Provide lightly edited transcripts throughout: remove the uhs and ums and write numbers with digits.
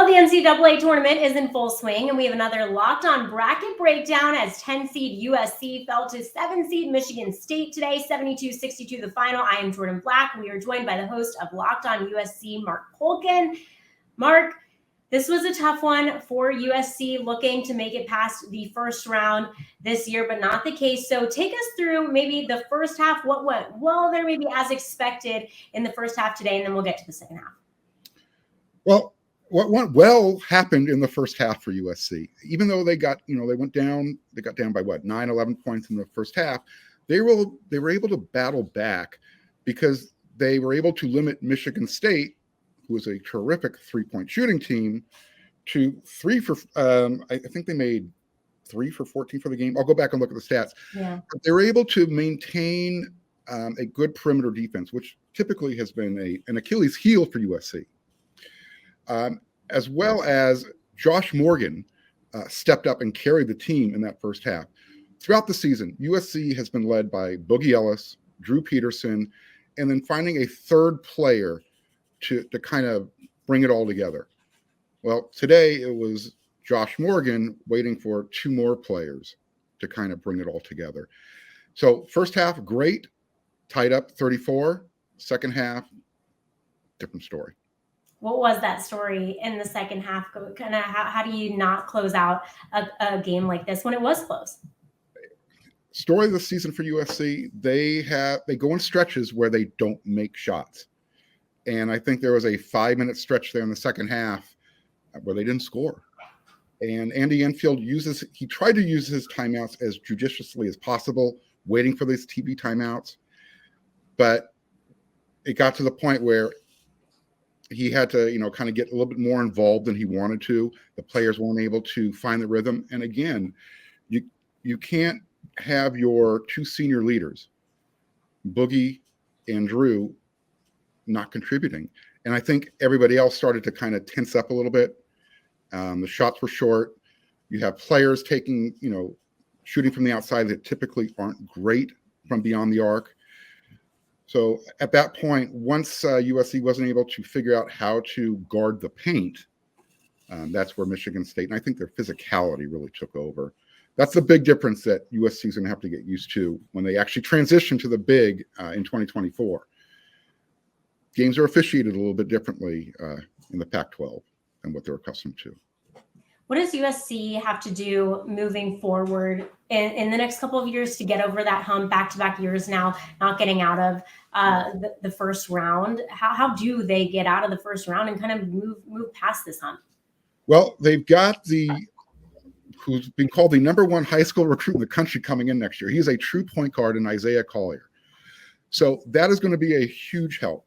Well, the NCAA tournament is in full swing, and we have another Locked On bracket breakdown as 10-seed USC fell to 7-seed Michigan State today, 72-62 the final. I am Jordan Black. We are joined by the host of Locked On USC, Marc Polkin. Marc, this was a tough one for USC, looking to make it past the first round this year, but not the case. So take us through maybe the first half, what went well there, maybe as expected in the first half today, and then we'll get to the second half. Well, what went well happened in the first half for USC. Even though they got down by 11 points in the first half. They were able to battle back because they were able to limit Michigan State, who was a terrific three-point shooting team, to I think they made 3 for 14 for the game. I'll go back and look at the stats. Yeah. But they were able to maintain a good perimeter defense, which typically has been an Achilles heel for USC. As well as Josh Morgan stepped up and carried the team in that first half. Throughout the season, USC has been led by Boogie Ellis, Drew Peterson, and then finding a third player to kind of bring it all together. Well, today it was Josh Morgan waiting for 2 more players to kind of bring it all together. So first half, great, tied up 34. Second half, different story. What was that story in the second half? Kind of how do you not close out a game like this when it was close? Story of the season for USC, they go in stretches where they don't make shots. And I think there was a 5-minute stretch there in the second half where they didn't score. And Andy Enfield tried to use his timeouts as judiciously as possible, waiting for these TV timeouts. But it got to the point where he had to, kind of get a little bit more involved than he wanted to. The players weren't able to find the rhythm. And again, you can't have your 2 senior leaders, Boogie and Drew, not contributing. And I think everybody else started to kind of tense up a little bit. The shots were short. You have players taking, shooting from the outside that typically aren't great from beyond the arc. So at that point, once USC wasn't able to figure out how to guard the paint, that's where Michigan State, and I think their physicality really took over. That's the big difference that USC is going to have to get used to when they actually transition to the big in 2024. Games are officiated a little bit differently in the Pac-12 than what they're accustomed to. What does USC have to do moving forward in the next couple of years to get over that hump, back-to-back years now, not getting out of the first round? How do they get out of the first round and kind of move past this hump? Well, they've got who's been called the #1 high school recruit in the country coming in next year. He's a true point guard in Isaiah Collier. So that is going to be a huge help.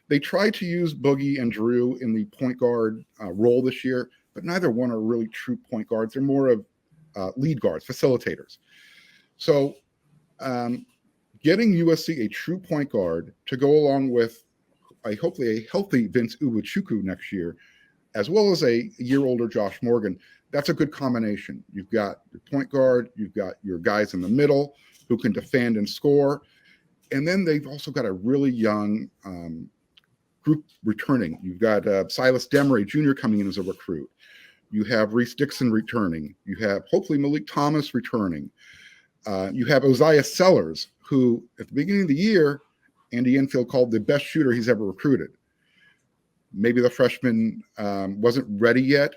They tried to use Boogie and Drew in the point guard role this year, but neither one are really true point guards. They're more of lead guards, facilitators. So getting USC a true point guard to go along with hopefully a healthy Vince Uwachukwu next year, as well as a year older Josh Morgan, that's a good combination. You've got your point guard, you've got your guys in the middle who can defend and score, and then they've also got a really young group returning. You've got Silas Demery Jr. coming in as a recruit. You have Reese Dixon returning. You have hopefully Malik Thomas returning. You have Oziah Sellers, who at the beginning of the year, Andy Enfield called the best shooter he's ever recruited. Maybe the freshman wasn't ready yet,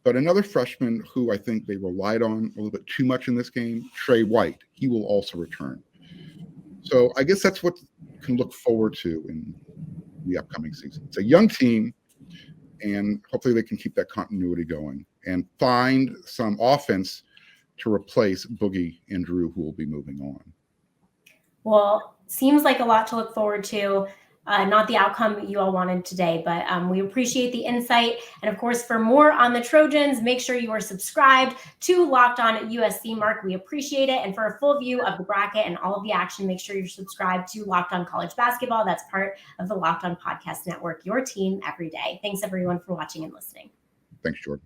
but another freshman who I think they relied on a little bit too much in this game, Trey White, he will also return. So I guess that's what you can look forward to in the upcoming season. It's a young team, and hopefully they can keep that continuity going and find some offense to replace Boogie and Drew, who will be moving on. Well, seems like a lot to look forward to. Not the outcome you all wanted today, but we appreciate the insight. And of course, for more on the Trojans, make sure you are subscribed to Locked On USC. Marc, we appreciate it. And for a full view of the bracket and all of the action, make sure you're subscribed to Locked On College Basketball. That's part of the Locked On Podcast Network, your team every day. Thanks, everyone, for watching and listening. Thanks, Jordan.